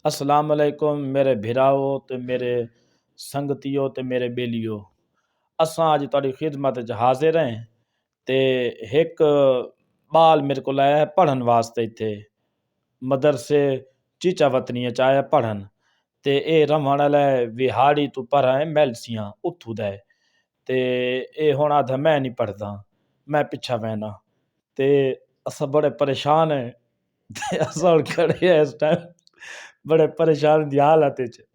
अस्सलाम वालेकुम मेरे भिराओ ते मेरे संगतियो ते मेरे बेलियो। असां अज तुहाडी खिदमत च हाजिर हैं ते एक बाल मेरे को आया है पढ़न वास्ते इत्थे मदरसे चीचा वतनिया च आया पढ़न ते रवण वाला विहाड़ी तू पर है मैलसियां उत्थू दा है ते हुण आखदा मैं नहीं पढ़दा मैं पिछा बहना ते असां बड़े परेशान हैं ते असां हुण खड़े हैं इस टाइम बड़े परेशान दी हालत च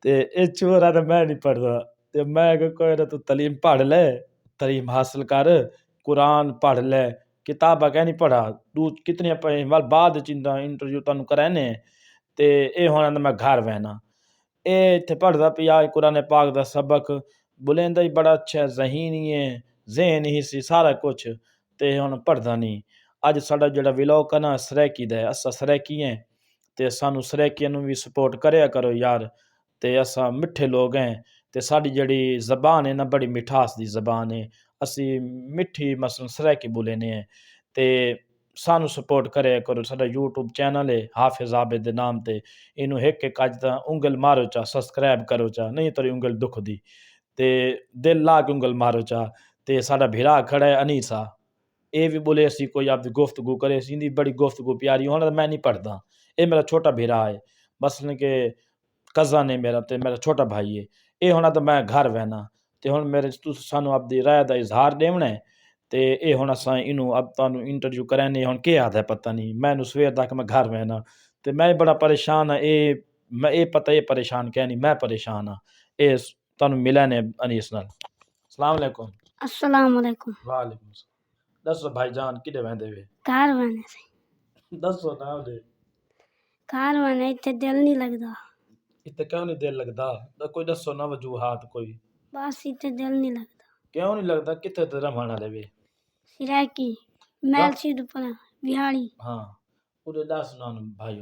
ते चोर आखदा मैं नहीं पढ़दा ते मैं कोई ना तू तलीम पढ़ ले तलीम हासिल कर कुरान पढ़ ले किताबां क्या नहीं पढ़ा तू कितनी बाद इंटरव्यू तुहानू कराने ते हुण आखदा मैं घर बहना इत्थे पढ़दा पिया कुरान पाक दा सबक बुलेंदा ही बड़ा अच्छा ज़हीन ही है ज़हन ही सी सारा कुछ ते हुण पढ़दा नहीं अज साडा जेड़ा विलोक है ना सरैकी दा है असां सरैकी हैं ते सानू सरैकियां नू भी सपोर्ट करया करो यार ते असां मिठे लोग हैं ते साडी जेड़ी ज़बान है ना बड़ी मिठास दी ज़बान है असी मिठी मसलन सरैकी बोलेने हैं ते सानू सपोर्ट करया करो साडा यूट्यूब चैनल है हाफिज़ आबिद दे नाम ते इनू एक अज दा उंगल मारो चा सब्सक्राइब करो चा नहीं तेरी उंगल दुखदी ते दिल ला के उंगल मारो चा ते साडा भिरा खड़ा है अनीसा ये भी बोले असी कोई आपकी गुफ्तगू करे इंदी बड़ी गुफ्तगू प्यारी होना मैं नहीं पढ़दा ये मेरा छोटा भिरा है मसलन के कज़न है मेरा ते मेरा छोटा भाई है ये होना तो मैं घर बहना ते हुण मेरे सानू आपदी राय दा इजहार देवना है ते हुण असां इनू अब तुहानू इंटरव्यू कराने हुण के आखदा पता नहीं मैनू सवेर तक मैं घर बहना ते मैं बड़ा परेशान हाँ ये पता ये परेशान क्या नहीं मैं परेशान हाँ ये तुहानू मिलने अनीस नाल अस्सलाम वालेकुम अस्सलाम वालेकुम। वालेकुम सलाम दसो भाईजान किदे वहंदे वे घर बने से दसो ना दे घर बने इत्थे दिल नहीं लगदा इत्ते क्यों नहीं दिल लगदा कोई दसो ना वजूहात कोई बस इत्थे दिल नहीं लगदा क्यों नहीं लगदा कित्थे ते रवण वाले वे सिरैकी मैल सीध पर बिहाड़ी हाँ उदे दस ना भाई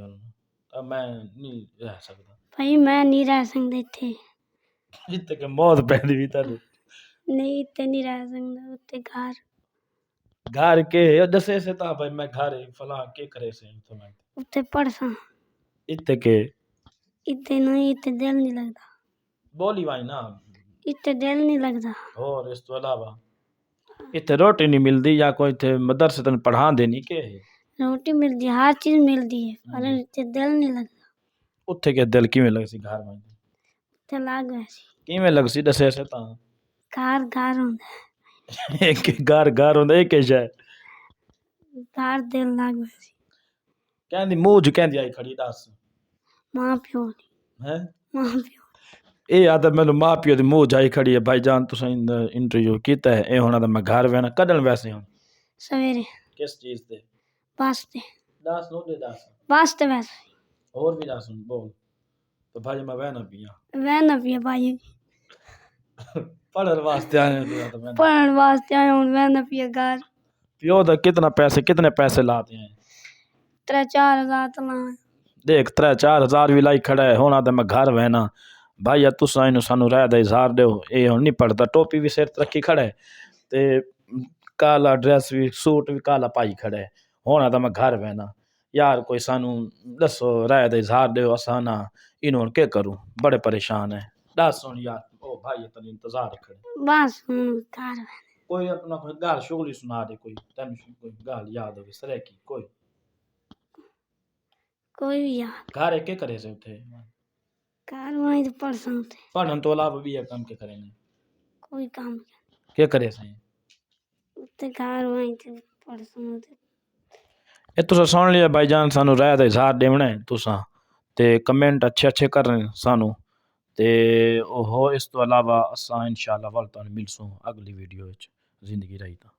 मैं नहीं रह सकदा भाई मैं नहीं रह सकदा इत्थे इत्ते के मौत पैंदी भी तानू नहीं इत्थे नहीं रह सकदा उत्थे घर के दसे से ता भाई मैं घर फला के करे से तो मैं उत्थे पढ़सा इत्ते के इत्थे नहीं इत्थे दिल नहीं लगदा बोली वाई ना इत्थे दिल नहीं लगदा और इस तो अलावा इत्थे रोटी नहीं मिलदी या कोई इत्थे मदरसे तन पढ़ा देनी के रोटी मिलदी हर चीज मिलदी है पर इत्थे दिल नहीं लगदा उत्थे के दिल किवें लगसी घर में उत्थे लग वैसी किवें लगसी दसे से ता घर होंदा एक घर होंदा एक शै घर दिल लग वैसी कहंदी मुंह च कहंदी आई खड़ी दस मां प्यो हैं मां प्यो ਇਹ ਆਦਤ ਮੈਨੂੰ ਮਾਂ ਪਿਓ ਦੇ ਮੂੰਹ ਜਾਈ ਖੜੀ ਹੈ ਭਾਈਜਾਨ ਤੁਸੀਂ ਇੰਟਰਵਿਊ ਕੀਤਾ ਹੈ ਇਹ ਹੋਣਾ ਤਾਂ ਮੈਂ ਘਰ ਬਹਿਣਾ ਕਦਣ ਵੈਸੇ ਹੁਣ सवेरे ਕਿਸ ਚੀਜ਼ ਤੇ बस ते ਦੱਸ ਨੋ ਦੇ ਦੱਸ बस ते वैसे ਹੋਰ ਵੀ ਦੱਸ ਬੋਲ ਤਾਂ ਭਾਈ ਮੈਂ ਵਹਿਣਾ ਪੀਆ वह ना पिया भाई ਪੜਨ ਵਾਸਤੇ ਆਇਆ ਤੂੰ ਤਾਂ पढ़ने वास्ते आया हूँ वह ना पिया घर ਪਿਓ ਦਾ कितने पैसे लाते हैं 3-4 हज़ार तो लाए देख 3-4 हज़ार भी लाई खड़ा है होना तो मैं घर बहना भाई यार तुसा इनू सानू राय दा इजहार दिओ ये हुण नहीं पढ़दा टोपी भी सिर रखी खड़ा है ते काला ड्रेस भी सूट भी काला पाई खड़ा है होना तो मैं घर बहना यार कोई सानू दसो राय दा इजहार दिओ असां ना इनू हुण के करूं बड़े परेशान है दस हुण यार ओ भाई तन इंतजार खड़े बस घर कोई अपना कोई गाल शोली सुना दे कोई तन कोई गाल याद हो सरे की कोई भी यार घर के करे से उठे घर वहीं तो पढ़ सकते पढ़न तो अलावा भी काम के करेंगे कोई काम के करे से उत्ते घर वहीं तो पढ़ सकते ਇਹ ਤੁਸੀਂ ਸੁਣ ਲਿਆ ਭਾਈਜਾਨ ਸਾਨੂੰ ਰਾਏ ਦਾ ਇਜ਼ਹਾਰ ਦੇਣਾ ਹੈ ਤੁਸੀਂ ਤੇ ਕਮੈਂਟ ਅੱਛੇ ਕਰਨ ਸਾਨੂੰ ਤੇ ਉਹ ਇਸ ਤੋਂ ਇਲਾਵਾ ਅਸਾਂ ਇਨਸ਼ਾਅੱਲਾ ਵੱਲ ਤੁਹਾਨੂੰ ਮਿਲਸੂ ਅਗਲੀ ਵੀਡੀਓ ਵਿੱਚ ਜ਼ਿੰਦਗੀ ਰਹੀ ਤਾਂ